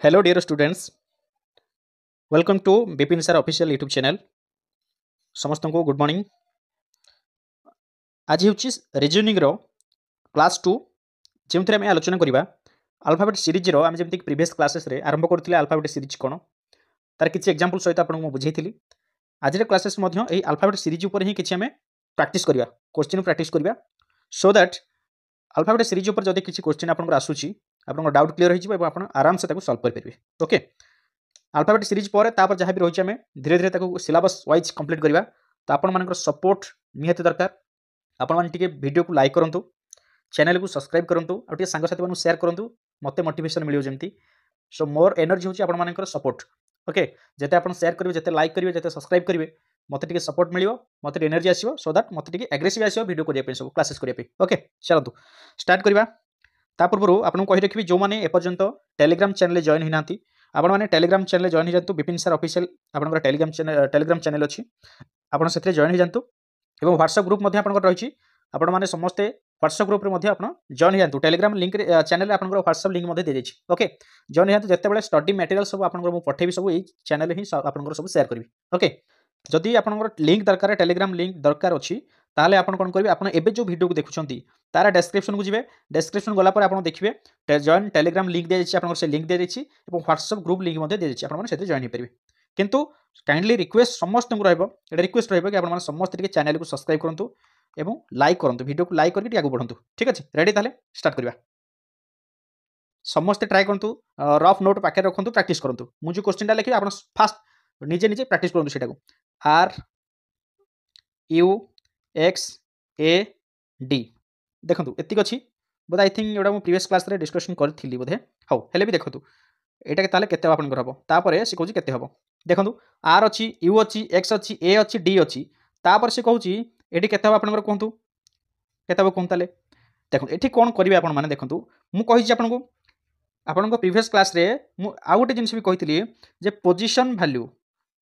Hello dear students, welcome to Bipin sir official YouTube channel. समस्त को good morning. आज हूँ रिजनिंग रो class 2 जो आम आलोचना करवा अल्फाबेट सीरीज रो आम जमी प्रीवियस क्लासेस रे आरंभ करते अल्फाबेट सीरीज कौन तार किसी एग्जांपल सहित आपको बुझेली। आज क्लासेस अल्फाबेट सीरीज उपर ही किसी आम प्रैक्टिस करवा क्वेश्चन प्रैक्टिस करवा सो दैट अल्फाबेट सीरीज उपर जब किसी क्वेश्चन आपको आसूसी आप डाउट क्लीयर हो आराम से सॉल्व करेंगे। ओके, अल्फाबेट सीरीज पर तापर जहाँ भी रही है धीरे धीरे सिलेबस वाइज कंप्लीट करवा। तो आपण मान सपोर्ट निहाती दरकार। आपण मैंने वीडियो को लाइक करूँ, चैनल को सब्सक्राइब करूँ और सांगसाथी मैं शेयर करूँ, मत मोटिवेशन मिले जमी। सो मोर एनर्जी हूँ आप सपोर्ट। ओके, जिते आप शेयर करेंगे, जिते लाइक करेंगे, जिते सब्सक्राइब करेंगे, मत सपोर्ट मिले, मत एनर्जी आसो सो दैट मत एग्रेसिव आसो वीडियो करने सब क्लासेस करने। ओके, चलतु स्टार्ट करवा। ता पूर्व आपको कही रखी जो मैंने एपर्यंत टेलीग्राम चैनल जॉइन होना आपण मैंने टेलीग्राम चैनल जॉइन हो जातु। विपिन सर ऑफिशियल आपन टेलीग्राम चैनल अच्छी आपन से जॉइन हो जातु। एवं व्हाट्सएप ग्रुप रही आपण मैंने समस्ते व्हाट्सएप ग्रुप में जॉइन हो जातु। टेलीग्राम लिंक चैनल आप व्हाट्सएप लिंक दे दी। ओके, जॉइन हो जातु। जिते स्टडी मटेरियल सब आप पठेबी सब ये चैनल ही आप सब शेयर करी। ओके, जदि आप लिंक दरकार टेलीग्राम लिंक दरकार अच्छी ताले आपण कौन करेंगे आप एबे जो वीडियो को देखुंती तार डेस्क्रिप्शन को जीवे। डेस्क्रिप्शन गला पर आप देखिए जॉइन टेलीग्राम लिंक दी जाए से लिंक दी जाए और व्हाट्सएप ग्रुप लिंक दी जाए आप जॉइन हो पारे। किंतु काइंडली रिक्वेस्ट समस्त रिक्वेस्ट रही कि आप समस्त चैनल को सब्सक्राइब करूँ और लाइक करूँ, वीडियो को लाइक करके आगे बढ़ू। ठीक अच्छे, रेडी ताले स्टार्ट करवा। समस्ते ट्राए करूँ, रफ नोट पाखे रखु, प्रैक्टिस करूँ। मुझे क्वेश्चन लिखे आप फास्ट निजे निजे प्रैक्टिस करूँ से R U X A D देखो एतिक अच्छी बोध आई थिंक एटा प्रीवियस क्लास रे डिस्कशन करी बोधे हाउ हेले भी देखो यहाँ ताले केते हम तापर से कहूँ केते हम देखो आर अच्छी यू अच्छी एक्स अच्छी ए अच्छी डी अच्छी तापर से कहूँ ये केते हम आपंकर कहतु केते कहूँ ताले देखो ये कौन करेंगे आप देखो मुझे आपको प्रीवियस क्लास रे आउ गोटे जिन भी कही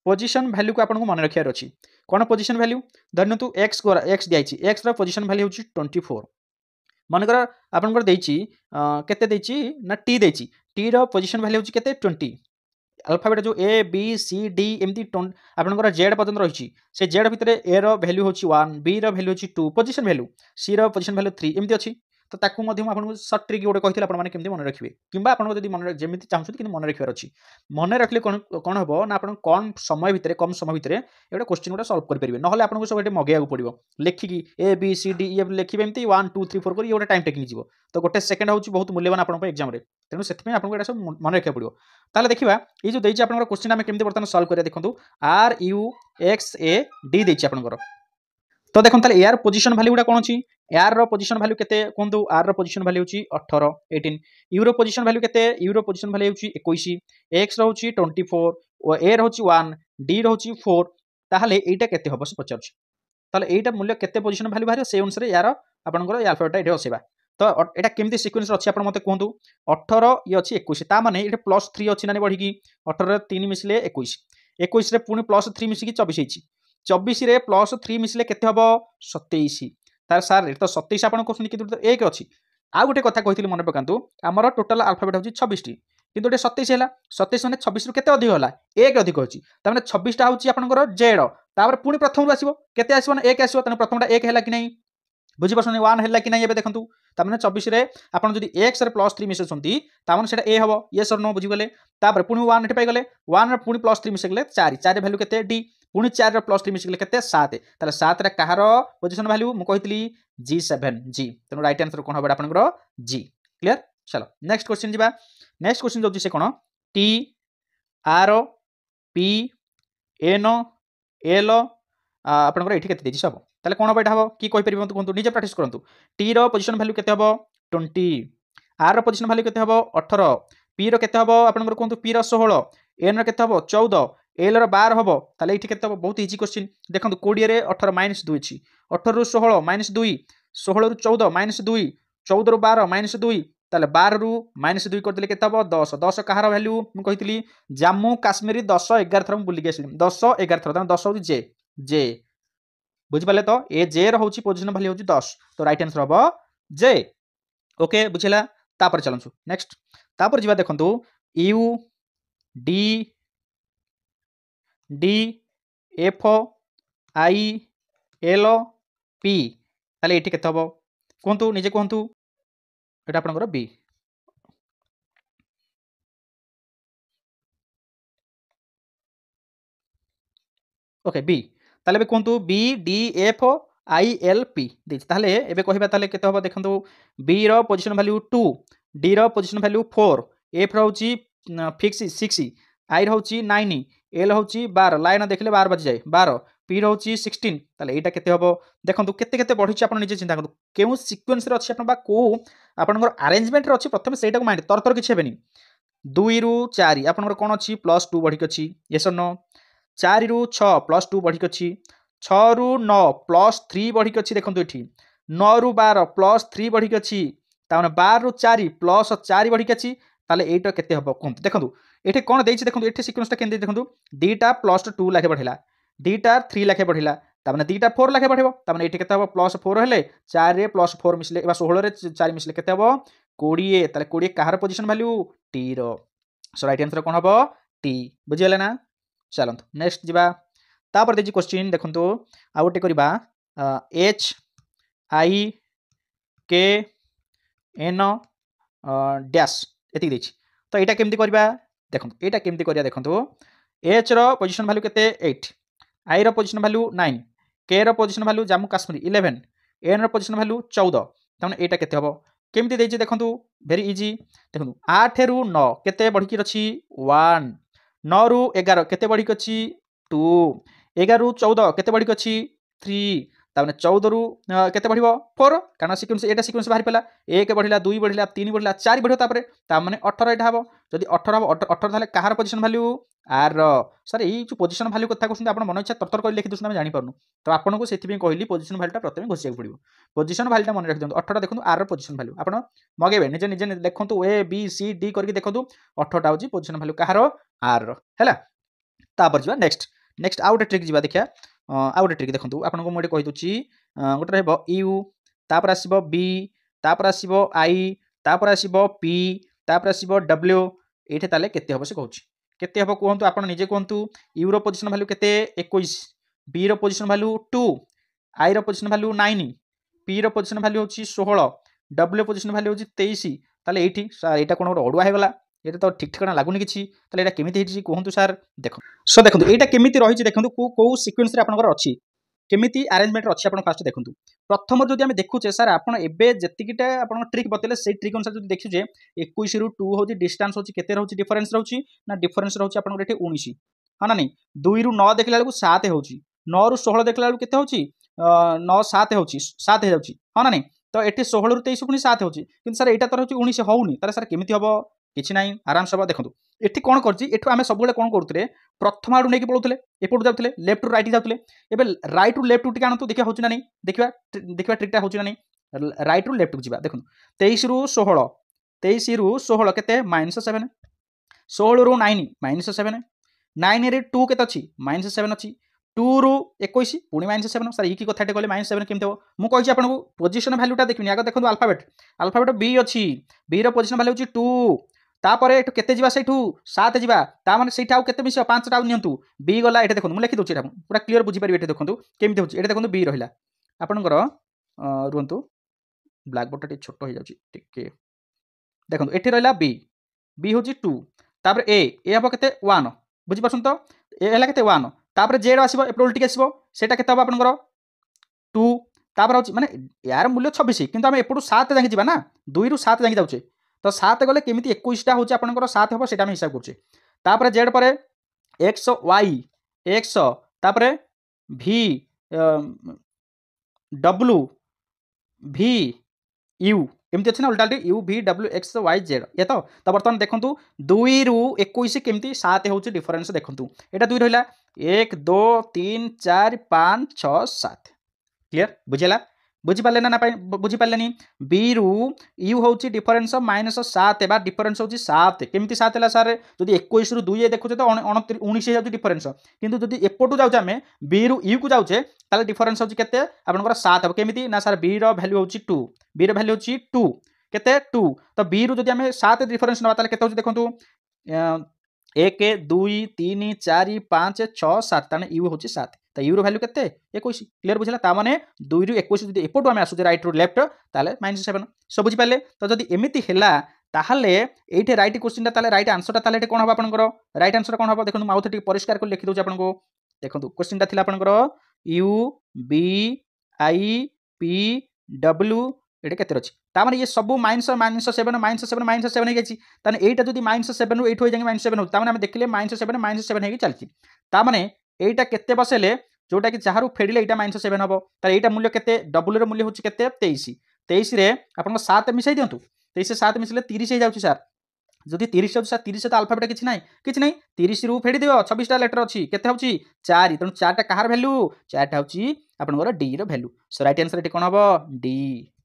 पोजिशन भैल्यू को आपको मन रखार अच्छी कौन पोजिशन भैल्यू धरतु एक्स दिखाई एक्स पोजिशन भैल्यू हूँ 24 मनकर आपंकर केते ना टी देची टी रो पोजिशन भैल्यू हूँ केते 20 अल्फाबेट जो ए बी सी डी एमती आपंकर जेड पर्यटन रही से जेड भितर ए रो भैल्यू हूँ 1 बी रो भैल्यू हूँ 2 पोजिशन भैल्यू सी रो पोजिशन भैल्यू 3 एमती अच्छी। तो ताकू आपको सर्ट ट्रिक गोटे कही आपने मन रखिए कि आपको जब मन जमी चाहते कि मन रखार अच्छी मन रखिले कौन हम ना आप कम समय भितर गोटे क्वेश्चन गोटे सल्व करेंगे ना आपको सब ये मगेया पड़ो लिखिकी ए बी सी डी ये लिखे एमती 1 2 3 4 कर गोटे टाइम टेकिंग जीव। तो गोटे सेकेंड हूँ बहुत मूल्यवान आप एग्जाम तेणु से आपको ये सब मन रखा पड़ो। ताले देखा ये जो देती आप क्वेश्चन आम केमी बर्तमान सल्व करें देखो R U X A D देती आपंकर। तो देखो यार पोजिशन भैल्यू गुड़ा कौन अच्छी यार पोजिशन भैल्यू केते कहतु आर रो पोजिशन भैल्यू हूँ 18 18 यू रो पोजिशन भैल्यू केते यू रो पोजिशन भैल्यू हूँ 21 एक्स रो 24 और ए रो 1 डी रो 4 ताहले एटा केते हबो से पचार ताहले एटा मूल्य केते पोजिशन भैल्यू बाहर से अनुसार यार आपनकर अल्फाबेट एटा बसेबा। तो एटा केमती सीक्वेंस अच्छी आप मते कहतु 18 ये अच्छी 21 ता माने एटा +3 अच्छी ना बढ़ी 18 3 मिसले 21 21 रे पुणी +3 मिसिकी 24 होइछि 24 रे +3 मिसले केते हबो 27 तार सार तो 27 आपन कहउछन कि एक अच्छी आ गोटे कथा कहितली मन पकांतु आमर टोटल अल्फाबेट हूँ 26 टी किंतु 27 है 27 माने 26 रु केते अधिक होला एक अधिक होची त माने 26 टा होची आपनकर जेड तापर पुणी प्रथम रु आसीबो केते आसीबो ना एक आसीबो तने प्रथमटा एक हैला कि नै बुझी परछन 1 हैला कि नै एबे देखंतु त माने 24 रे आपन जदी x रे +3 मिसछंती त माने सेटा a हबो यस और नो बुझी गले तापर पुणी 1 एठी पाई गले 1 रे पुणी +3 मिसि गले 4 4 रे वैल्यू केते d पुणी 4 रे +3 मिसि गले केते 7 ताले 7 रे कहार पोजीशन वैल्यू मु कहितली G7 G तनो राइट आंसर कोन हबो आपनकर G। क्लियर चलो नेक्स्ट क्वेश्चन जिबा। नेक्स्ट क्वेश्चन जो से कोन T R P N L आपनकर एठी केते देछि सब ताले कोन हबो एटा हबो की कहि परिबो कोन निजे प्रैक्टिस करंतु। T रो पोजीशन वैल्यू केते हबो 20 R रो पोजीशन वैल्यू केते हबो 18 P रो केते हबो आपनकर कोन P रो 16 N रो केते हबो 14 L रो 12 हबो ताले एठी केते हबो बहुत इजी क्वेश्चन देखंतु 20 रे 18 -2 अछि 18 रु 16 -2 16 रु 14 -2 14 रु 12 -2 ताले 12 रु -2 कर देले केते हबो 10 10 कहार वैल्यू मु कहितली जम्मू काश्मीर 10 11 थर बुली गेसली 10 11 थर 10 होची जे जे बुझी पाले। तो ए जे रो होची पोजीशन वैल्यू होची 10 तो राइट आंसर हबो जे। ओके बुझिला तापर चलंसु नेक्स्ट तापर जिबा देखंतु you D D F I L P তাহলে এটি কেতে হব কুহতু নিজে কুহতু এটা আপনার বি ওকে বি তাহলে এবে কুহতু B D F I L P ଦେଇଛି তাহলে এবে কহিবা তাহলে কেতে হব দেখন্তু বি র পজিশন ভ্যালু 2 ডি র পজিশন ভ্যালু 4 এফ র হচ্ছে ফিক্স 6 আই র হচ্ছে 9 এল হচ্ছে 12 লাইন দেখলে 12 বাজি যায় 12 পি র হচ্ছে 16 তাহলে এইটা কেতে হব দেখন্তু কেতে কেতে বঢ়িছে আপন নিজে চিন্তা করন্তু কেউ সিকোয়েন্স রে আছে আপন বা কো আপনকৰ আরেঞ্জমেন্ট রে আছে প্রথমে সেইটাକୁ মাইন্ড তর কিছু হেবেনি 2 রু 4 আপনকৰ কোন ଅଛି +2 বঢ়িক ଅଛି यस और नो 4 रु 6 +2 बढ़िक अच्छी 6 रु 9 +3 बढ़िक अच्छी देखो ये 9 रु 12 +3 बढ़िक अच्छी ताने 12 रु 4 +4 बढ़िक अच्छी ताले एटा केते हबो कहंतु देखंतु एठे कोन देइछि देखंतु एठे सीक्वेंसटा केन देइ देखंतु दीटा +2 लाखे बढ़िला दीटा 3 लाखे बढ़िला ताने दीटा 4 लाखे बढ़िबो ताने एठे केते हबो +4 हेले 4 रे +4 मिसले एबा 16 रे 4 मिसले केते हबो 20 ताले 20 काहर पोजीशन वैल्यू टी रो सो राइट आंसर कोन हबो टी बुझियले ना चलतु नेक्स्ट जीवा तापर देजी क्वेश्चन देखंतु आ गोटे करबा एच आई के एन डैश एति देछि तो एटा केमति करबा देखंतु एटा केमति करिया देखंतु एच रो पोजीशन वैल्यू केते 8 आई रो पोजीशन वैल्यू 9 के रो पोजीशन वैल्यू जम्मू कश्मीर 11 एन रो पोजीशन वैल्यू 14 तने एटा केते हबो केमति देछि देखंतु वेरी इजी देखंतु 8 रु 9 केते बढ़ी की रछि 1 9 रु 11 केते बढ़ी अछि 2 11 रु 14 केते बढ़ी अछि 3 ताने 14 रु केते बढ़िबो 4 कारण सीक्वेंस एटा सीक्वेंस बाहर पेला 1 बढ़िला 2 बढ़िला 3 बढ़िला 4 बढ़ियो तापरे ता माने 18 एटा हबो जदि 18 हबो 18 थाले काहार पोजीशन वैल्यू आर सर एई जो पोजीशन वैल्यू कथा कहउछन आपण मन इच्छा तरतर कर लिखि दुसन हम जानि परनु तो आपन को सेति पे कहली पोजीशन वैल्यूटा प्रथमे घोषिया पड़िबो पोजीशन वैल्यूटा मन रख दियंतु 18 देखंतु आर पोजीशन वैल्यू आपण मगेबे निजे निजे देखंतु ए बी सी डी करके देखंतु 18 टा होची पोजीशन वैल्यू काहार आर हैला तापर जिबा नेक्स्ट नेक्स्ट आउट ट्रिक जिबा देखिया आउट ट्रिक देखंतु आपन को मोडे कहि दुची गोटे रहबो यू तापर आसीबो बी तापर आसीबो आई तापर आसीबो पी तापर आसीबो डब्ल्यू एठे ताले केते हबो से कहउची केते हबो कहंतु आपन निजे कहंतु यू रो पोजीशन वैल्यू केते 21 बी रो पोजीशन वैल्यू 2 आई रो पोजीशन वैल्यू 9 पी रो पोजीशन वैल्यू होची 16 डब्ल्यू पोजीशन वैल्यू होची 23 ताले एठी सर एटा कोन ओडुआ हे गला एटा तो ठीक ठिकाना लागुनी किछि ताले एटा केमिति हिछि कहंतु सर देखो सो देखंतु एटा केमिति रहिछि देखंतु को सीक्वेंस रे आपनकर अछि केमिति अरेंजमेंट अछि आपन फास्ट देखंतु प्रथम जदि हम देखुचे सर आपन एबे जतिकिटा आपन ट्रिक बतेले से ट्रिक अनुसार जदि देखुचे 21 रु 2 होची डिस्टेंस होची केते रहउची डिफरेंस रहउची ना डिफरेंस रहउची आपन एठी 19 हां ना नहीं 2 रु 9 देखला बेलकु 7 होची 9 रु 16 देखला बेलकु केते होची 9 7 होची 7 हे जाउची हां ना नहीं तो एठी 16 रु 23 पुनी 7 होची किंतु सर एटा तो होची 19 होउनी तारे सर केमिति हबो किछि नाही आराम से देखंतु एठी कोन करछि एठु आमे सबले कोन करथले प्रथम आडू नेकी पळुथले एपटु जाउथले लेफ्ट टू राइट जाउथले एबे राइट टू लेफ्ट टिके आनतु देखिया होछि ना नहीं देखिबा ट्रिकटा होछि ना नहीं राइट टू लेफ्ट जिबा देखंतु 23 रु 16 23 रु 16 केते -7 16 रु 9 -7 9 रे 2 केते अछि -7 अछि 2 रु 21 पुणी -7 सर ई की कथाटे कहले -7 केमते हो मु कहि आपन को पोजीशन वैल्यूटा देखिनि आगे देखंतु अल्फाबेट बी अछि बी रो पोजीशन वैल्यू अछि 2 तापर एठु केते जिबा सेठु 7 जिबा ता माने सेठा आ केते मिसियो 5 टा नियंतु बी गला एठे देखंतु मु लिखि दोछि एटा पूरा क्लियर बुझी परिबे एठे देखंतु केमते होछि एठे देखंतु बी रहिला आपनकर रुहंतु ब्लैक बोर्ड टी छोटो हो जाउछि टिके देखंतु एठे रहिला बी बी होछि 2 तापर ए हबो केते 1 बुझी परछन तो ए हला केते 1 तापर जेड आसीबो एप्रो उल्टी आसीबो सेटा केते हबो आपनकर 2 तापर होछि माने यार मूल्य 26 किंतु हम एपटु 7 जांगे जिबा ना 2 रु 7 जांगे जाउछे तो 7 गले केमिति 21 टा होछि आपनकर 7 हबो सेटा हम हिसाब करछे तापर जेड परे एक्स वाई एक्स तापर भी डब्ल्यू भी यू एमती अच्छे ना उल्टा यू भी डब्ल्यू एक्स वाई जेड ये तो बर्तमान देखो 2 रु 21 केमती 7 हूँ डिफरेन्स देखो यहाँ 2 रहा 1 2 3 4 5 6 7 क्लीयर बुझेगा बुझीपारे ना बुझीपारे बी रु यू हूँ डिफरेन्स -7 बा डिफरेन्स हूँ 7 केमती 7 है सारे जब 21 रु 2 देखुचे तो 19 हो डिफरेन्स किंतु जब एपटू जाऊे आम बी रु यू को जाऊे ताले डिफरेन्स होची केते आपनकर 7 हम केमिति ना सर बी रो वैल्यू होची 2 बी रो वैल्यू होची 2 केते 2 तो बी रु जदि हम 7 डिफरेन्स नबा ताले केते होची देखंतु 1 2 3 4 5 6 7 ताने यू होची 7 तो यू रो वैल्यू केते 21 क्लियर बुझला ता माने 2 रु 21 जदी एपटो आमे आसु राइट रु लेफ्ट ताले -7 सब बुझी पाले तो जदी एमिति हेला ताहले एठे राइट क्वेश्चन ता ताले राइट आंसर ता ताले एठे कोन हबा आपनकर राइट आंसर कोन हबा देखनु माउथ टिक परिष्कार कर लिखि दोछ आपनको देखंतु क्वेश्चन ता थिला आपनकर U B I P W एटे केते अछि ता माने ये सब -7 हे गेछि ताने एटा जदी -7 रु 8 हो जांगे -7 हो ता माने हम देखले -7 हे चलछि ता माने एटा केते बसेले जोटा कि जहारु फेडिले एटा -7 हबो ताले एटा मूल्य केते डब्ल्यू रो मूल्य होछि केते 23 23 रे आपन 7 मिसाई दियंतु 23 से 7 मिसले 30 हे जाउछि सर जदि 30 जाउछि सर 30 से तो अल्फाबेट किछि नाही 30 रु फेडी दियो 26 टा लेटर अछि केते होछि 4 तनु 4 टा कहार वैल्यू 4 टा होछि आपनकर डी रो वैल्यू सो राइट आंसर एटी कोन हबो डी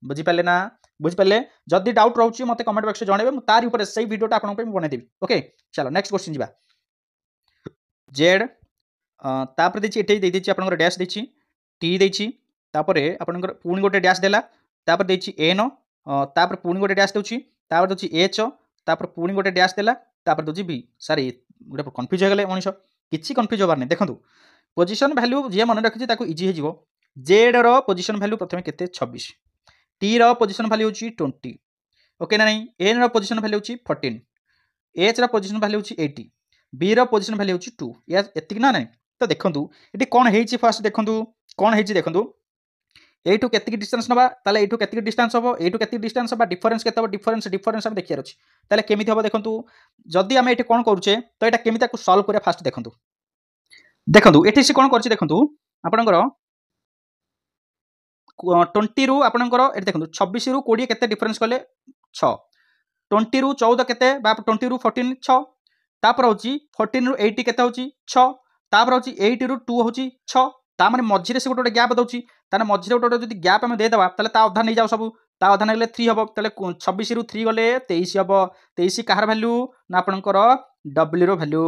बुझी पाले ना बुझी पाले जदि डाउट रहउछि मते कमेंट बॉक्स में जणेबे मु तारि ऊपर सेही वीडियोटा आपन पे बने देबी ओके चलो नेक्स्ट क्वेश्चन जिबा जेड तापर देछि एठी दे देछि आपनकर डैश देछि टी देछि तापर आपनकर पुनी गोटे डैश देला तापर देछि एन तापर पुनी गोटे डैश देछि तापर देछि एच तापर पुनी गोटे डैश देला तापर देछि बी सॉरी गोटे कंफ्यूज हो गेले मनिष किछि कंफ्यूज होबार नै देखंतु पोजीशन वैल्यू जे मन रखिछि ताको इजी हे जिवो जेड रो पोजीशन वैल्यू प्रथमे केते 26 टी रो पोजीशन वैल्यू होछि 20 ओके ना नहीं एन रो पोजीशन वैल्यू होछि 14 एच रो पोजीशन वैल्यू होछि 80 बी रो पोजीशन वैल्यू होछि 2 या एतिक ना नहीं तो देखंतु एटी कोन हेछि फर्स्ट देखंतु कोन हेछि देखंतु एठू केतिक डिस्टेंस नबा ताले एठू केतिक डिस्टेंस हबो एठू केतिक डिस्टेंस हबा डिफरेंस केते हबो डिफरेंस हम देखियार अछि ताले केमिति हबो देखंतु जदि हम एठी कोन करूचे तो एटा केमिति को सॉल्व करिया फास्ट देखंतु देखंतु एठी से कोन करछि देखंतु आपनकर 20 रु आपनकर एठी देखंतु 26 रु 20 केते डिफरेंस कले 6 20 रु 14 केते बा 20 रु 14 6 तापर होची 14 रु 80 केते होची 6 तापर होची 8 रु 2 होची 6 ता माने मझिरे से गोटे गैप दउची ताने मझिरे गोटे जदी गैप हम दे देबा ताले ता अधा नै जाउ सब ता अधा नैले 3 हबो ताले 26 रु 3 गले 23 हबो 23 कहार वैल्यू ना आपनकर डब्ल्यू रो वैल्यू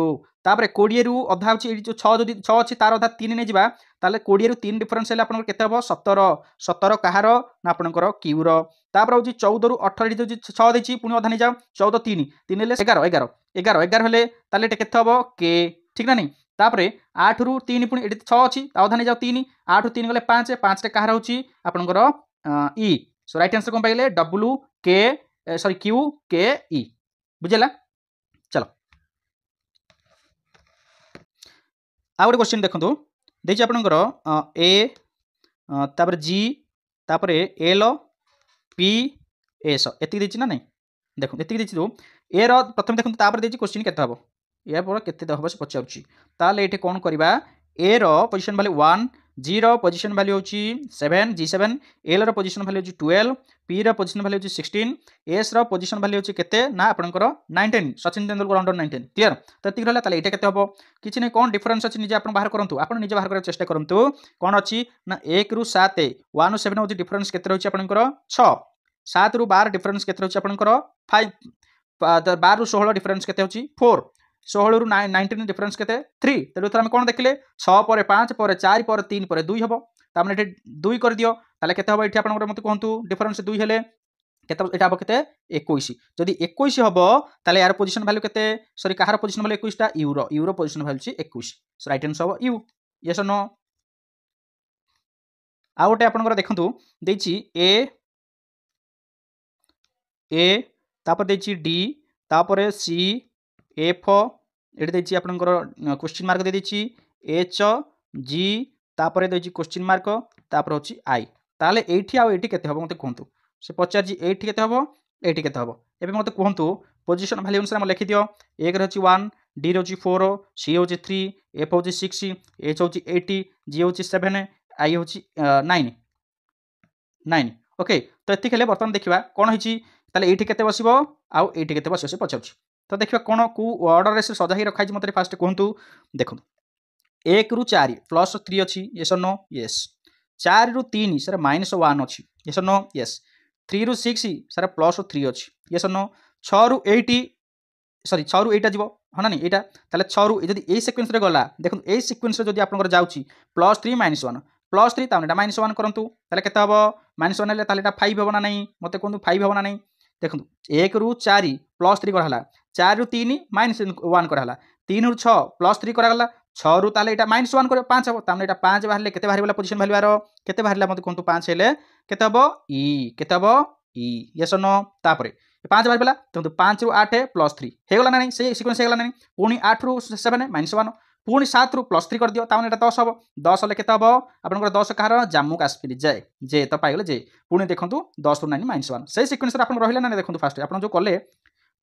तापर 20 रु अधा होची जो 6 जदी 6 अछि तार अधा 3 नै जिबा ताले 20 रु 3 डिफरेंस हेले आपनकर केते हबो 17 17 कहार ना आपनकर क्यू रो तापर होची 14 रु 18 जो 6 देछि पुनी अधा नै जाउ 14 3 3 हेले 11 11 11 हेले ताले केते हबो के ठीक ना नहीं तापर 8 रु 3 पुनी एटी 6 अछि अधा नै जाउ 3 8 रु 3 गले 5 5 रे कहार होची आपनकर ई सो राइट आंसर कोन पाइले डब्ल्यू के सॉरी क्यू के ई बुझला चलो आ गोटे क्वेश्चन देखंतु देछि आपनकर ए तापर जी तापर एल पी एस एति देछि ना नहीं देखो एति देछि तो ए रो प्रथम देखंतु तापर देछि क्वेश्चन केते हबो या पर केते हबो से पचाउछि ताले एठी कोन करबा ए रो पोजीशन वैल्यू 1 जी रो पोजीशन वैल्यू होछि 7 जी7 एल रो पोजीशन वैल्यू होछि 12 पी रो पोजीशन वैल्यू होछि 16 एस रो पोजीशन वैल्यू होछि केते ना आपनकर 19 सचिन तेंदुलकर अंडर 19 क्लियर त एति रहला ताले एटा केते हबो किछि नै कोन डिफरेंस अछि निजे आपन बाहर करंतु आपन निजे बाहर कर चेष्टा करंतु कोन अछि ना 1 रु 7 1 रु 7 होछि डिफरेंस केते रहछि आपनकर 6 7 रु 12 डिफरेंस केते रहछि आपनकर 5 12 रु 16 डिफरेंस केते होछि 4 16 रु 19 डिफरेंस केते 3 तेलु हम कोन देखले 6 पर 5 पर 4 पर 3 पर 2 हबो त हमने एठी 2 कर दियो ताले केते हबो एठी आपन मते कहंतु डिफरेंस 2 हेले केते एटा हबो केते 21 जदी 21 हबो ताले यार पोजीशन वैल्यू केते सॉरी कहार पोजीशन वैल्यू 21 टा यूरो पोजीशन वैल्यू छि 21 सो राइट आंसर हबो यू यस और नो आ गोटे आपन देखंतु देछि ए तापर देछि डी तापर सी एफ एठी देछि आपनकर क्वेश्चन मार्क दे देछि एच जी तापर देछि क्वेश्चन मार्क तापर होछि आई ताले एठी आ एठी केते हबो मते कहंतु से पचार जी एठी केते हबो एठी केते हबो एबे मते कहंतु पोजीशन वैल्यू अनुसार हम लिखि दियो एक रे होछि 1 डी रे होछि 4 सी होछि 3 एफ होछि 6 एच होछि 80 जी होछि 7 आई होछि 9 9 ओके तो एति खेले बर्तमान देखिबा कोन होछि ताले एठी केते बसिबो आ एठी केते बसिबो से पचाउछि तो देखिए कौन को ऑर्डर रे से सजा ही रखाई मते फास्ट कहंतु देखो 1 रु 4 प्लस 3 अछि यस और नो यस 4 रु 3 सर -1 अछि यस और नो यस 3 रु 6 सर प्लस 3 अछि यस और नो 6 रु 80 सॉरी 6 रु 8 जिवो हना नहीं एटा ताले 6 रु जदी ए सीक्वेंस रे गला देखो ए सीक्वेंस रे जदी आपनकर जाउची +3 -1 +3 ताने एटा -1 करंतु ताले केते हबो -1 हेले ताले एटा 5 हबो ना नहीं मते कहंतु 5 हबो ना नहीं देखंतु 1 रु 4 +3 गहला 4 रु 3 माइनस 1 कराला 3 रु 6 प्लस 3 करागला 6 रु ताले एटा माइनस 1 कर 5 हबो तामे एटा 5 बाहरले केते बाहरी वाला पोजीशन वैल्यू आरो केते बाहरला मते कोंतु 5 हेले केते हबो ई केते हबो ई यस नो तापरे 5 बाहरी वाला तो 5 रु 8 प्लस 3 हेगला ना नहीं से सीक्वेंस हेगला नहीं पुनी 8 रु 7 माइनस 1 पुणी 7 रु प्लस 3 कर दियो तामे एटा 10 हबो 10 हेले केते हबो आपनकर 10 कहार जम्मू काश्मीर जाय जे तो पाइगले जे पुणी देखंतु 10 रु 9 माइनस 1 से सीक्वेंस रे आपन रहिला ना देखंतु फास्ट आपन जो कले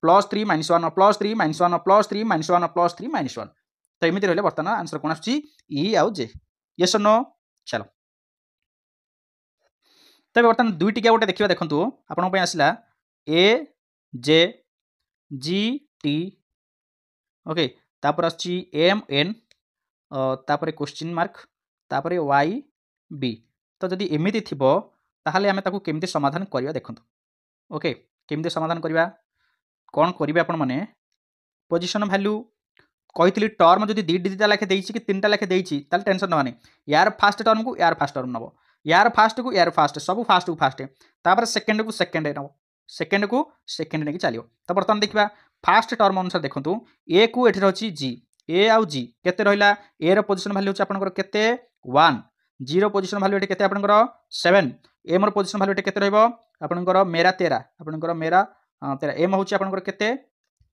plus 3 minus 1 plus 3 minus 1 plus 3 minus 1 plus 3 minus 1 तो एमिति रहले वर्तमान आंसर कोन आछि ई आउ जे यस और नो चलो तबे वर्तमान दुई टिका गोटे देखिबा देखंतु आपन पय आसिला ए जे जी टी ओके तापर आछि एम एन तापर क्वेश्चन मार्क तापर वाई बी तो जदि एमिति थिबो ताहाले आमे ताकू केमिति समाधान करिया देखंतु ओके केमिति समाधान करिया कौन करेंगे आपण मैंने पोजिशन भैल्यू कही टर्म जब दुईटा लेखे देती कि 3टा लेखे देती टेंशन ना यार फास्ट टर्म को यार फास्ट टर्म नब यार फास्ट को यार फास्ट सब फास्ट को फास्ट तापर सेकेंड को सेकेंड नब सेकेंड को सेकेंड नहीं चलो तो बर्तमान देखा फास्ट टर्म अनुसार देखूँ ए को ये रही जी ए आउ जी केते रहा ए रोजिशन भैल्यू होकर केते 1 जी रोजिशन भैल्यू ये आपंकर 7 एम रोजिशन भैल्यू ये आपंकर मेरा 13 आपंकर मेरा 13 एम हूँ आपंकर केते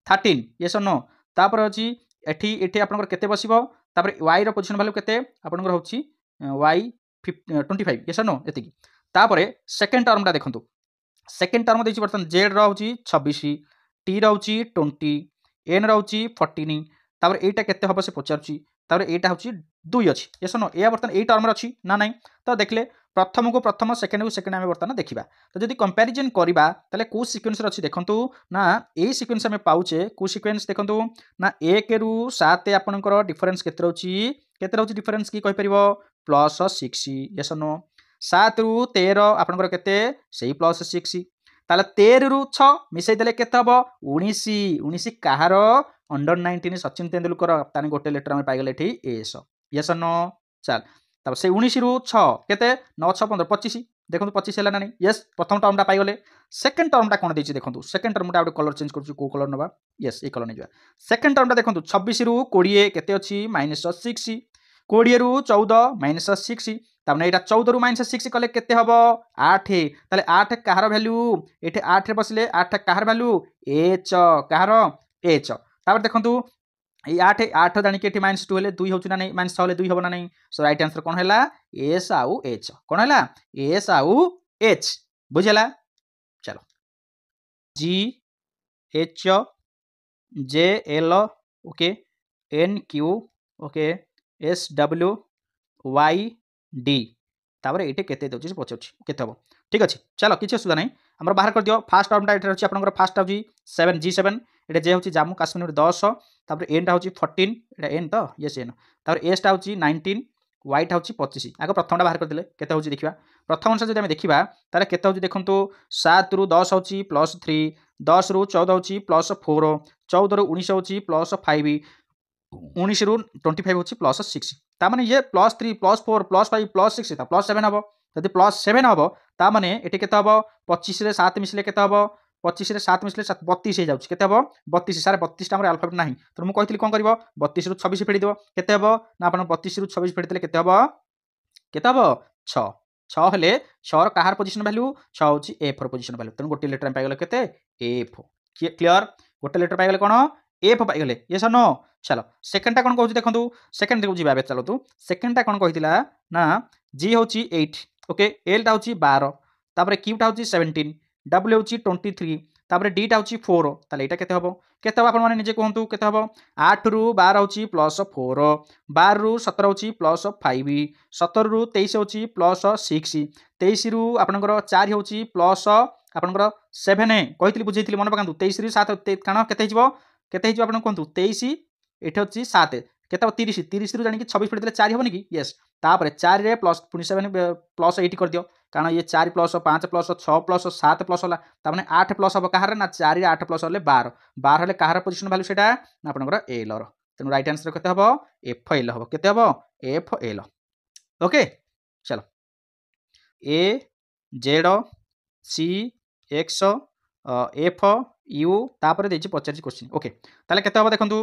13 यस नो तापर अच्छी एठी एठी आपंकर केते बसिबो तापर वाई रो पोजीशन वैल्यू केते आपनकर होची वाई 25 यस नो एतिकी तापर सेकंड टर्म ता देखंतु सेकंड टर्म देछि बर्तन जेड रो होची 26 टी रो होची 20 एन रो होची 14 तापर एटा केते हबो से पचारची तापर एटा होची 2 अछि यस नो ए बर्तन ए टर्म अछि ना नाही तो देखले प्रथम को प्रथम सेकेंड को सेकेंड आम बर्तमान देखा तो जब कंपेरिजन करवा ताले को सिक्वेन्स अच्छी देखूँ ना ये सिक्वेन्स आम पाचे को सिक्वेन्स देखूँ ना 1 रु 7 आपंकर डिफरेन्स केते रोचे डिफरेन्स कि प्लस 6 यस नो 7 रु 13 आपंकर केते से प्लस 6 ताले 13 रु 6 मिसई देले केते हबो 19 19 कहार अंडर 19 सचिन तेंदुलकर ताने गोटे लेटर आम पाइगले एठी एस यस नो चल तब से 19 रु 6 केते 9 6 15 25 देखो 25 है ना नहीं यस प्रथम टर्मटा पाइगले सेकेंड टर्मटा कौन देखिए देखो सेकेंड टर्मटा गोटे कलर चेंज कर को कलर नवा यस ये कलर नहीं जावा सेकेंड टर्मटा देखो 26 रु 20 केते अछि -6 20 रु 14 -6 तबने एटा 14 रु -6 कले केते हबो 8 ताले 8 कहार वैल्यू एठे 8 रे बसले 8 कहार वैल्यू एच कहार एच तापर देखंतु ये 8 8 जानी के -2 हेले 2 होची ना नहीं -6 हेले 2 होबो ना नहीं सो राइट आंसर कोन हैला एस आउ एच कोन हैला एस आउ एच बुझला चलो G H J L okay N Q okay S W Y D तापर ये केते दउची पचाउची केते हबो ठीक अछि चलो किछि असुविधा नहीं हमर बाहर कर दियो फास्ट टर्मटा एठे अछि आपनकर फास्ट होची 7 G7 एटा जे होची जम्मू काश्मीर 10 तापर एन टा होची 14 एटा एन तो यस एन तापर एस टा होची 19 वाई टा होची 25 आगे प्रथमटा बाहर कर दिले केते होची देखिबा प्रथम अनुसार जदि हम देखिबा तारे केते होची देखंतु 7 रु 10 होची +3 10 रु 14 होची +4 14 रु 19 होची +5 19 रु 25 होची +6 ता माने ये +3 +4 +5 +6 ता +7 हबो जदि +7 हबो ता माने एठी केते हबो 25 रे 7 मिसले केते हबो 25 रे 7 मिसले 32 हे जाउची केते हबो 32 सारे 32 टा हमर अल्फाबेट नाही तो मु कहितली कोन करबो 32 रु 26 फेडी देबो केते हबो ना आपण 32 रु 26 फेडी देले केते हबो 6 6 हेले 6 र कहार पोजीशन वैल्यू 6 होची एफ र पोजीशन वैल्यू तन गोटे लेटर पाइ गेले केते एफ क्लियर गोटे लेटर पाइ गेले कोन एफ पाइ गेले यस नो चलो सेकेंड टा कोन कहूची देखंतु सेकेंड को जिबा बे चलो तू सेकेंड टा कोन कहितला ना जी होची 8 ओके एल टा होची 12 तापर क्यू टा होची 17 डब्ल्यू होची 23 तापर डी टा होची 4 ताले एटा केते हबो आपण माने निजे कहंतु केते हबो 8 रु 12 होची +4 12 रु 17 होची +5 17 रु 23 होची +6 23 रु आपनकर 4 होची प्लस आपनकर 7 कहितली बुझैतली मन पकांतु 23 रु 7 काना केते हिजो आपण कहंतु 23 एठे होची 7 केते 30 30 रु जानि कि 26 पड़ितले 4 होबनी कि यस तापर 4 रे प्लस पुनी 7 प्लस 8 कर दियो कारण ये 4 प्लस 5 प्लस 6 प्लस 7 प्लस होला ता माने 8 प्लस हो कहार ना 4 रे 8 प्लस होले 12 12 होले कहार पोजीशन वैल्यू सेटा ना आपनकर एल रो तनो राइट आंसर केते हबो एफ एल हबो केते हबो एफ एल ओके चलो A Z C X F U तापर देछि पचारि क्वेश्चन ओके ताले केते हबो देखंतु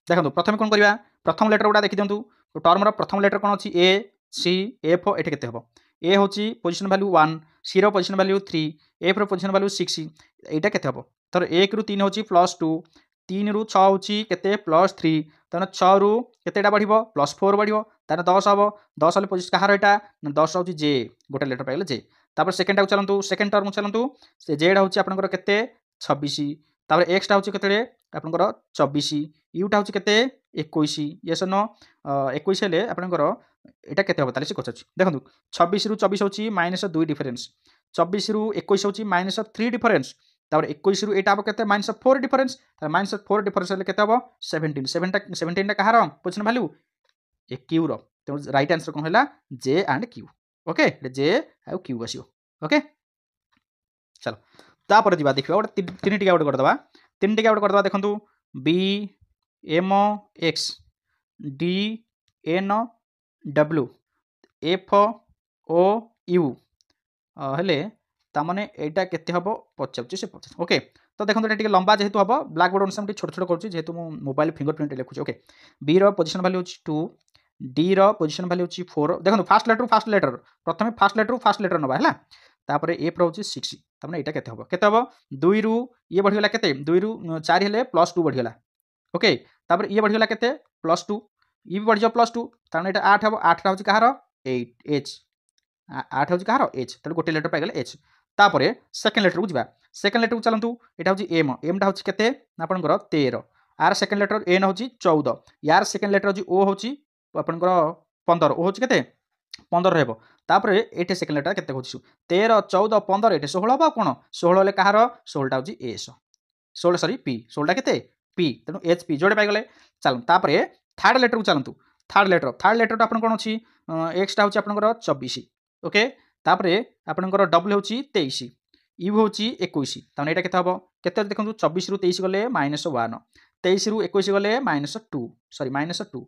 देखंतु प्रथमे कोन करिवा प्रथम लेटर गुडा देखि दियंतु टर्म रो प्रथम लेटर कोन अछि ए सी एफ एठी केते हबो ए होछि पोजीशन वैल्यू 1 सी रो पोजीशन वैल्यू 3 एफ रो पोजीशन वैल्यू 6 एटा केते हबो तर 1 रु 3 होछि +2 3 रु 6 होछि केते +3 तने 6 रु केतेटा बढ़िबो +4 बढ़िबो ताने 10 हबो 10 हले पोजीशन कहार एटा 10 होछि जे गोटे लेटर पाइले जे तापर सेकंड टाउ चलंतु सेकंड टर्म चलंतु से जेड होछि आपनकर केते 26 तापर एक्स टा होछि केते आपनकर 24 यू टा होछि केते 21 यस नो 21 हेले आपनकर एटा केते हबो ताले से कोछ देखंतु 26 रु 24 होछि -2 डिफरेंस 24 रु 21 होछि -3 डिफरेंस तापर 21 रु एटा हबो केते -4 डिफरेंस तापर -4 डिफरेंस हेले केते हबो 17 17 टा कहार पोजीशन वैल्यू ए क्यू रो तो राइट आंसर कोन होला J and Q okay J आ क्यू आसीओ ओके चलो तापर दिबा देखिबा गोटे तीन टिका गोटे करदबा तीन टिका गोटे करदबा देखंतु B M X D N W F O U हेले तामने एटा केते हबो पचाउची से पचास ओके तो देखंतु एटा टिके लंबा जेहेतु हबो ब्लैक बोर्ड अनुसार छोट छोट करूची जेहेतु मो मोबाइल फिंगरप्रिंट लिखुची ओके बी रो पोजीशन वैल्यू अछि 2 डी रो पोजीशन वैल्यू अछि 4 देखंतु फास्ट लेटर प्रथमे फास्ट लेटर नबा हैला तापर एफ रो अछि 6 तामने एटा केते हबो 2 रु ये बढ़ी गला केते 2 रु 4 हेले +2 बढ़ी गला ओके तापर ये बढ़ी गला केते +2 ये भी बढ़ी जा +2 तामने एटा 8 हबो 8 रा होछि कहार 8 एच 8 होछि कहार एच तले गोटे लेटर पाइ गेले एच तापर सेकंड लेटर को जिबा सेकंड लेटर को चलंतु एटा होछि एम एम टा होछि केते आपनकर 13 आर सेकंड लेटर एन होछि 14 यार सेकंड लेटर होछि ओ होछि आपनकर 15 ओ होछि केते 15 रहबो तापर एटे सेकंड लेटर केते होछि 13 14 15 एटे 16 हबो कोन 16 ले कहार 16 टा होछि एस 16 सॉरी पी 16 टा केते पी तनो एच पी जोडे पाइ गले चल तापर थर्ड लेटर को चलंतु थर्ड लेटर तो आपन कोन अछि एक्स टा होछि आपनकर 24 ओके तापर आपनकर डब्ल्यू होछि 23 यू होछि 21 ताने एटा केते हबो केते देखंतु 24 रु 23 गले -1 23 रु 21 गले -2 सॉरी -2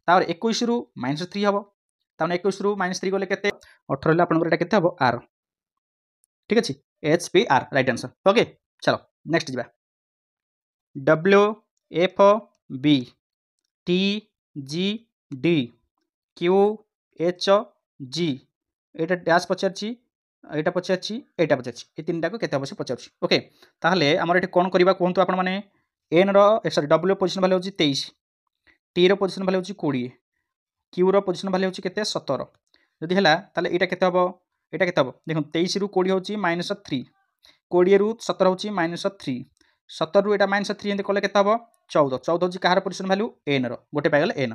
तापर 21 रु -3 हबो ताने 21 रु -3 गले केते 18 ले आपनकर एटा केते हबो आर ठीक अछि H P R right answer okay चलो नेक्स्ट जिबा W F B T G D Q H G एटा डैश पचारछि एटा पचारछि एटा पचारछि ए तीनटा को केते अवश्य पचारछि ओके ताहले हमर एटे कोन करबा कोहंतु आपण माने एन रो सॉरी डब्ल्यू पोजीशन वैल्यू होछि 23 टी रो पोजीशन वैल्यू होछि 20 क्यू रो पोजीशन वैल्यू होछि केते 17 जदि हला ताले एटा केते हबो देखो 23 रु 20 होछि -3 20 रु 17 होछि -3 17 रु एटा -3 एंड कोले केते हबो 14 14 होछि कहार पोजीशन वैल्यू एन रो गोटे पाइ गेल एन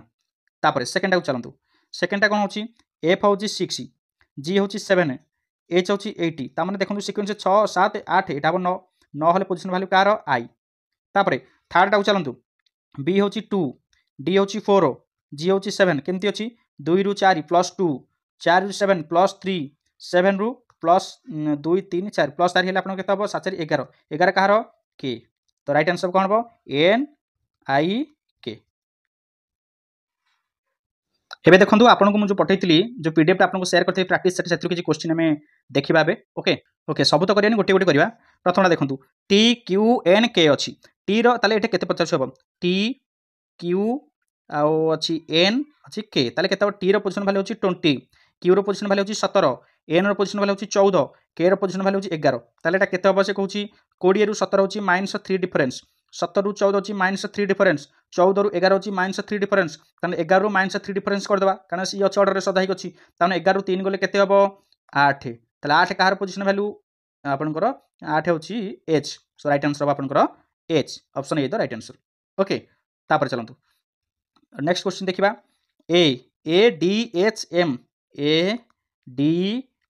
तापर सेकंड टा चलंतु सेकंड टा कोन होछि एफ होछि 6 जी होछि 7 एच होछि 80 ता माने देखंतु सीक्वेंस 6 7 8 एटा हबो 9 9 हले पोजीशन वैल्यू कहार आई तापर थर्ड टा चलंतु बी होछि 2 डी होछि 4 जी होछि 7 केमति अछि 2 रु 4 +2 4 रु 7 +3 7 रु +2 3 4 +4 हेले आपन केते हबो 7 4 11 11 कहार के तो राइट आंसर कोन हबो एन आई के एबे देखंतु आपन को मु जो पठैतिली जो पीडीएफ आपन को शेयर करथि प्रैक्टिस सेट सेथि किछि क्वेश्चन हमें देखिबा बे ओके ओके सब तो करियानी गोटे गोटे करिवा प्रथमटा देखंतु टी क्यू एन के अछि टी रो ताले एटे केते 50 हबो टी क्यू आउ अछि एन अछि के ताले केते टी रो पोजीशन वैल्यू अछि 20 क्यू रो पोजीशन वैल्यू अछि 17 एन रो पोजीशन वैल्यू अछि 14 के रो पोजीशन वैल्यू अछि 11 ताले एटा केते हबो से कहूची 20 रु 17 अछि -3 डिफरेंस 17 रु 14 अछि -3 डिफरेंस 14 रु 11 अछि -3 डिफरेंस ताने 11 रु -3 डिफरेंस कर देबा कारण सी अछि ऑर्डर रे सदा हिक अछि ताने 11 रु 3 गले केते हबो 8 ताले 8 कहार पोजीशन वैल्यू आपनकर 8 होछि एच सो राइट आंसर आपनकर H option A the right answer okay तापर चलंतु नेक्स्ट क्वेश्चन देखिबा A D H M A D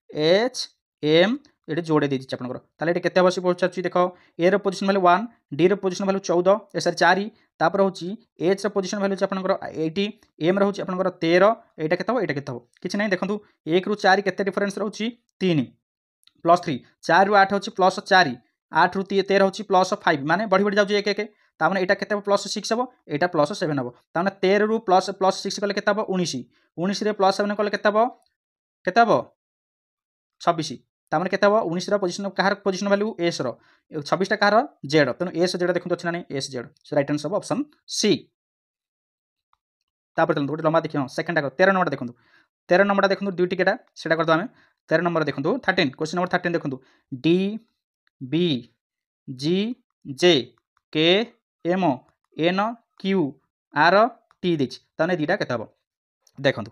H M एटे जोड़े दे दिछि आपनकर ताले एटे केते अवश्य पहुंचाछि देखो ए रो पोजीशन वैल्यू 1 डी रो पोजीशन वैल्यू 14 ए सर 4 तापर होछि एच रो पोजीशन वैल्यू आपनकर 80 एम रो होछि आपनकर 13 एटा केते हो किछि नै देखंतु 1 रु 4 केते डिफरेंस रहउछि 3 +3 4 रु 8 होछि +4 8 रु 13 होछि +5 माने बढ़ी बढ़ी जाउछि 1 1 तामने एटा केते +6 हबो एटा +7 हबो तामने 13 रु +6 कले केते हबो 19 19 रे +7 कले केते हबो 26 ताମାନେ केते हबो 19 रो पोजीशन कहार पोजीशन वैल्यू एस रो 26 टा कहार जेड तेनु एस जेड देखंतु अछि ना नहीं एस जेड सो राइट आंसर हबो ऑप्शन सी तापर चलନ୍ତୁ गोटे लंबा देखियो सेकंड टा 13 नंबर देखंतु 13 नंबर देखंतु दुई टिकेटा सेटा करदो आमे 13 नंबर देखंतु 13 क्वेश्चन नंबर 13 देखंतु D B G J K M N Q R T दिच ताने दीटा केते हबो देखंतु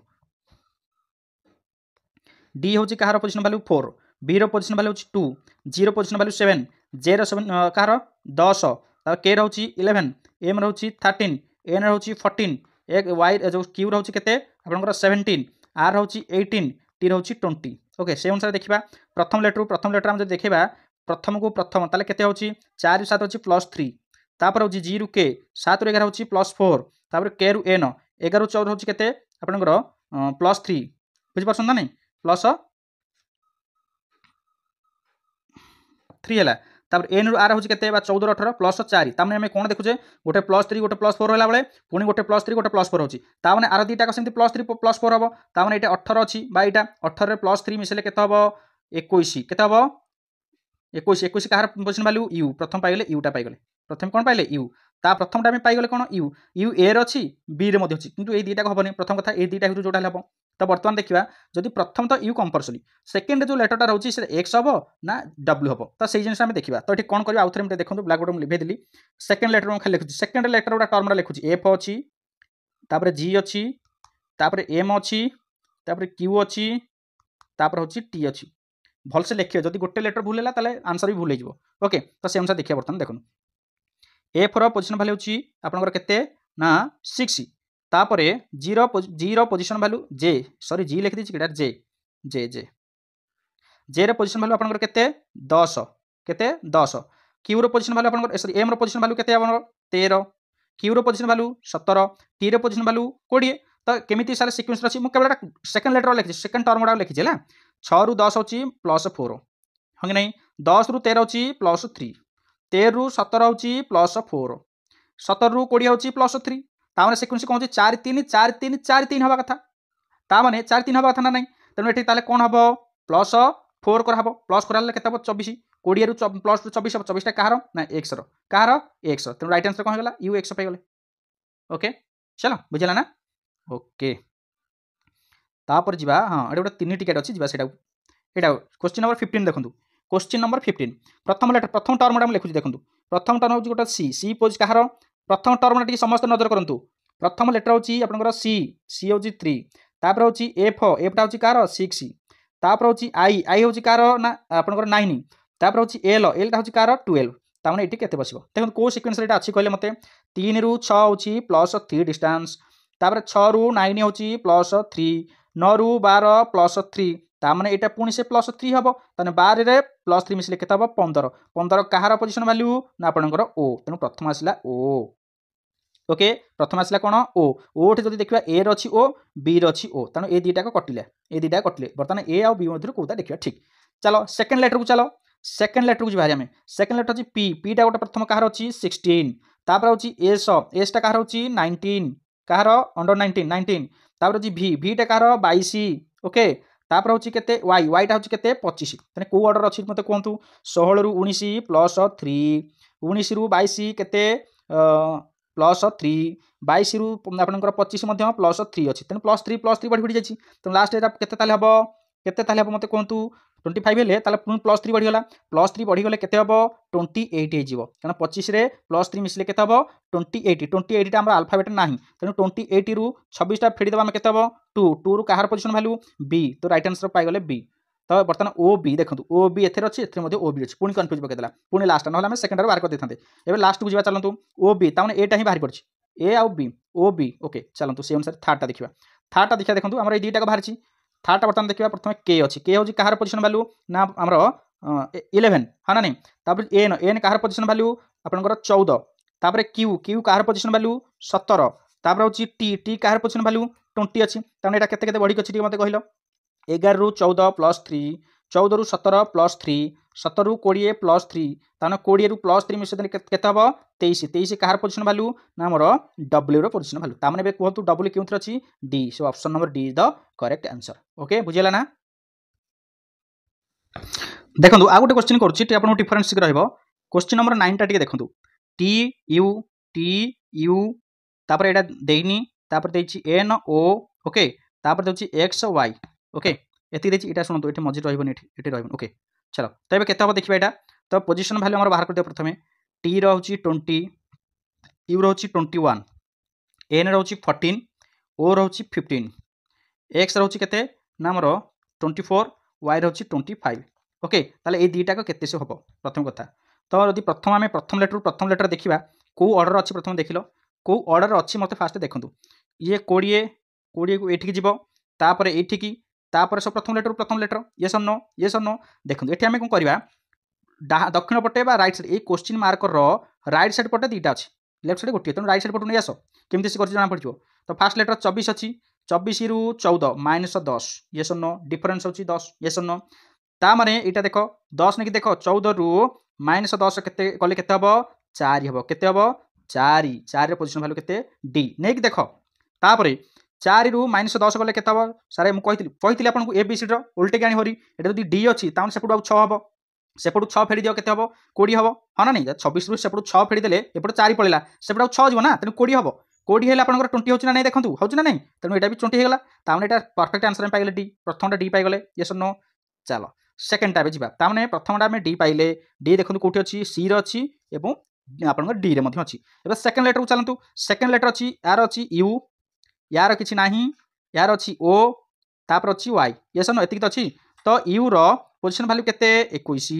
डी होची कहार पोजीशन वैल्यू 4 बी रो पोजीशन वैल्यू होची 2 जी रो पोजीशन वैल्यू 7 जे रो 7 कहार 10 ता के रो होची 11 एम रो होची 13 एन रो होची 14 एक वाई जो क्यू रो होची केते आपनकर 17 आर होची 18 टी रो होची 20 ओके से अनुसार देखिबा प्रथम लेटर हम जो देखिबा प्रथम को प्रथम ताले केते होची 4 7 होची +3 तापर होची जी रु के 7 रु 11 होची +4 तापर के रु एन 11 रु 14 होची केते आपनकर +3 बुझि परछन ना नहीं +3 हैला तापर एन रु आर होची केते बा 14 18 +4 तामने हम कोन देखुजे गोटे +3 गोटे +4 होला बेले पुनी गोटे +3 गोटे +4 होची तामने आर दीटा का सेमति +3 +4 हबो तामने एटा 18 अछि बा एटा 18 रे +3 मिसले केते हबो 21 केते हबो 21 कहार पोजीशन वैल्यू यू प्रथम पाइगले यूटा पाइगले प्रथम कोन पाइले यू ता प्रथमटा हम पाइगले कोन यू ए रे अछि बी रे मध्ये अछि किंतु ए दीटा हबनी प्रथम कथा ए दीटा जोटा हबो तो बर्तमान देखिबा जदि प्रथम तो यू कंपलसरी सेकंड जो लेटरटा रहउची से एक्स हबो ना डब्ल्यू हबो तो सेही जिनस हम देखिबा तो एठी कोन करबा आउथरे मते देखंतु ब्लैक बोर्ड में लिखै दिली सेकंड लेटर हम खाली लिखुची सेकंड लेटर उडा टर्म रा लिखुची एफ अछि तापर जी अछि तापर एम अछि तापर क्यू अछि तापर होची टी अछि भल से लिखियो जदि गोटे लेटर भूल हैला ताले आंसर भी भूल हे जिवो ओके तो से अनुसार देखिया बर्तन देखन एफ रो पोजीशन वैल्यू अछि आपनकर केते ना 6 तापरे जी रो पोजीशन वैल्यू जे सॉरी जी लिख दिछि केटा जे जे जे जे रो पोजीशन वैल्यू आपनकर केते 10 केते 10 क्यू रो पोजीशन वैल्यू आपनकर सॉरी एम रो पोजीशन वैल्यू केते आपनकर 13 Q rho position value 17 T रो पोजीशन वैल्यू 20 तो केमिति सारे सीक्वेंस अछि मु केवल सेकंड लेटर लिखि सेकंड टर्म उडा लिखि हैला 6 रु 10 अछि +4 हो कि नहीं 10 रु 13 अछि +3 13 रु 17 अछि +4 17 रु 20 अछि +3 तामने सीक्वेंस कोन 4 3 4 3 4 3 हबा कथा तामने 4 3 हबा कथा ना नहीं तने एठी ताले कोन हबो +4 कर हबो प्लस कराले केते हबो 24 20 रु प्लस 24 हबो 24 टा कहार ना x रो कहार x तने राइट आंसर कोन हेला u x पाइ गले ओके चलो बुझला ना ओके तापर जिबा हां एटा गोटे तीन टिकेट अछि जिबा सेटा एटा क्वेश्चन नंबर 15 देखंतु क्वेश्चन नंबर 15 प्रथम लेटर प्रथम टर्म हम लिखुची देखंतु प्रथम टर्म होची गोटे सी पोज कहार प्रथम टर्म टी समस्त नजर करंतु प्रथम लेटर होची आपनकर सी होची 3 तापर होची एफ टा होची कहार 6 तापर होची आई होची कहार ना आपनकर 9 तापर होची एल टा होची कहार 12 तामने एटी केते बसिबो देखन को सीक्वेंस एटा अछि कहले मते 3 रु 6 होची +3 डिस्टेंस तापर 6 रु 9 होची +3 9 रु 12 +3 तामने एटा पुनी से +3 हबो तने 12 रे +3 मिसले केते हबो 15 15 कहार पोजीशन वैल्यू ना आपनकर ओ तनु प्रथम आसिला ओ ओके प्रथम आसिला कोन ओ थे जदि देखिबा ए रो अछि ओ बी रो अछि ओ तनु ए दीटा को कटिले बर्तमान ए आ बी मध्य कोता देखिबा ठीक चलो सेकंड लेटर को चलो सेकंड लेटर को जी भारी हमें सेकंड लेटर अछि पी टा गोटे प्रथम कहार अछि 16 तापर अछि एस टा कहार अछि 19 कहार अंडर 19 तापर अछि भी टा कहार 22 ओके तापर होची केते y टा होची केते 25 तने को ऑर्डर अछि मते कोंतु 16 रु 19 +3 19 रु 22 केते +3 22 रु आपनकर 25 मध्ये +3 अछि तने +3 बढ़ि जाछि त लास्ट एटा केते ताले हबो मते कोंतु 25 हेले ताले +3 बढ़ि गला +3 बढ़ि गले केते हबो 28 हे जिवो कारण 25 रे +3 मिसले केते हबो 28 टा हमरा अल्फाबेट नाही तने 28 रु 26 टा फेडी दबा हम केते हबो 2 रु कहार पोजीशन वैल्यू बी तो राइट आंसर पाइ गले बी तो बर्तमान ओ बी देखंतु ओ बी एथेर अछि एथेर मध्ये ओ बी अछि पुनी कंफ्यूज पके देला पुनी लास्ट न होला हम सेकंड रे बाहर कर देथांते एबे लास्ट बुझिबा चलंतु ओ बी ताने एटा ही बाहर पड़छि ए आ बी ओ बी ओके चलंतु से अनुसार थर्ड टा देखिबा देखंतु हमरा ए दीटा को बाहरछि थर्ड टा बर्तमान देखिबा प्रथमे के अछि के होछि कहार पोजीशन वैल्यू ना हमरो 11 हाना नहीं तापर एन कहार पोजीशन वैल्यू आपनकर 14 तापर क्यू कहार पोजीशन वैल्यू 17 तापर होछि टी कहार पोजीशन वैल्यू 20 अछि ताने एटा केते बढ़ी अछि मते कहिलो 11 रु 14 +3 14 रु 17 +3 17 रु 20 +3 ताने 20 रु +3 मिसे केते हबो 23 कहार पोजीशन वैल्यू ना हमरो w रो पोजीशन वैल्यू ताने बे कहतु w केउथर अछि D so option number D is the correct answer okay बुझिला ना देखो आ गोटे क्वेश्चन करुच्ची आपको डिफरेन्स रहा क्वेश्चन नंबर 9 टा देखो टी यू तापर एटा देनी तापर देछि एन ओ ओके तापर देछि एक्स वाई ओके एति देछि एटा सुनतो एठी मझि रहइबनी एठी रहइबनी ओके चलो तो एबे केते हो देखिबा एटा तो पोजीशन वैल्यू हमर बाहर कर दियो प्रथमे टी रहउछि 20 यू रहउछि 21 एन रहउछि 14 ओ रहउछि 15 एक्स रहउछि केते ना हमर 24 वाई रहउछि 25 ओके ताले ए दीटा को केते से हबो प्रथम कथा तो यदि प्रथम आमे प्रथम लेटर देखिबा को ऑर्डर अछि प्रथम देखिलो को ऑर्डर अछि मते फास्ट देखंतु ये 20 को एठी की जिवो तापर एठी की तापर सब प्रथम लेटर यस और नो देखंतु एठी आमे कोन करबा दक्षिण पटे बा राइट साइड ए question marker row right side पटे दीटा अछि लेफ्ट साइड गोटे तेणु राइट साइड पटु नै आसो केमति से करछि जाना पड़ियो तो फास्ट लेटर 24 अछि 24 रु 14 माइनस 10 यस और नो डिफरेंस होछि 10 यस और नो ता माने एटा देखो 10 ने कि देखो 14 रु माइनस 10 केते कले केते हबो 4 हबो केते हबो 4 4 रे पोजीशन वैल्यू केते डी नै कि देखो तापरे 4 रु माइनस 10 गले केते हबो सारे मु कहितली आपन ए बी सी रो उल्टे गाणी होरी एटा जदी डी अछि ताउन सेपटु 6 हबो सेपटु 6 फेडी दियो केते हबो 20 हबो हा ना नै 26 रु सेपटु 6 फेडी देले एपटु 4 पळिला सेपटु 6 जिवो ना तेनु 20 हबो 20 हेले आपनकर 20 होछि ना नै देखंतु होछि ना नै तेनु एटा भी 20 हे गेला ताउन एटा परफेक्ट आंसर हम पाइले डी प्रथमटा डी पाइ गले यस नो चलो सेकंड टाइप जिबा तामने प्रथमटा में डी पाइले डी देखंतु कोठी अछि सी रो अछि एवं आपनकर डी रे मध्ये अछि एबे सेकंड लेटर को चलंतु सेकंड लेटर अछि यार अछि यू यार किछि नाही यार अछि ओ तापर अछि वाई यस नो एतिक त अछि तो यू रो पोजीशन वैल्यू केते 21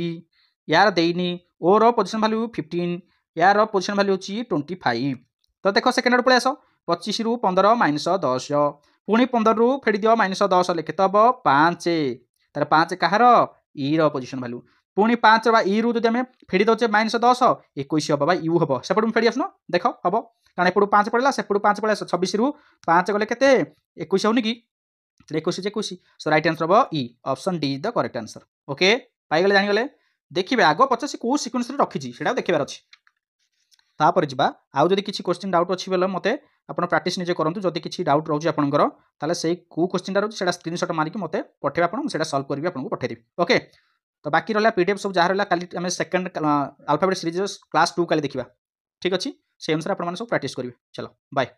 यार देइनी ओ रो पोजीशन वैल्यू 15 यार रो पोजीशन वैल्यू अछि 25 तो देखो सेकंड रो पळे आसो 25 रु 15 माइनस 10 पुणी 15 रु फेडी दियो माइनस 10 लिखे तब 5 तार 5 कहार ई रो पोजीशन वैल्यू पुणी 5 बा ई रु जदि हमें फेडी दोचे माइनस 10 21 हबो बा यू हबो सेपटु फेडी आसनो देखो हबो कारण एपटु 5 पड़ला सेपटु 5 पळे आसो 26 रु 5 गले केते 21 होनी की 21 सो राइट आंसर हबो E option D is the correct answer okay पाई गले जानि गले देखिबे आगो पचास को सीक्वेंस रे रखिछि सेटा देखिबार अछि तापर जिबा आउ जदि किछि क्वेश्चन डाउट अछि बेले मते आपण प्रैक्टिस निजे करंतु जदि किछि डाउट रहउछि आपनकर ताले सेही को क्वेश्चन रहउछि सेटा स्क्रीनशॉट मारिकि मते पठेबा आपण सेटा सॉल्व करबी आपनको पठे देबी ओके तो बाकी रहला पीडीएफ सब जहा रहला काली हमें सेकंड अल्फाबेट सीरीज क्लास 2 काली देखिबा ठीक अछि से अनुसार आपण माने सब प्रैक्टिस करबी चलो बाय।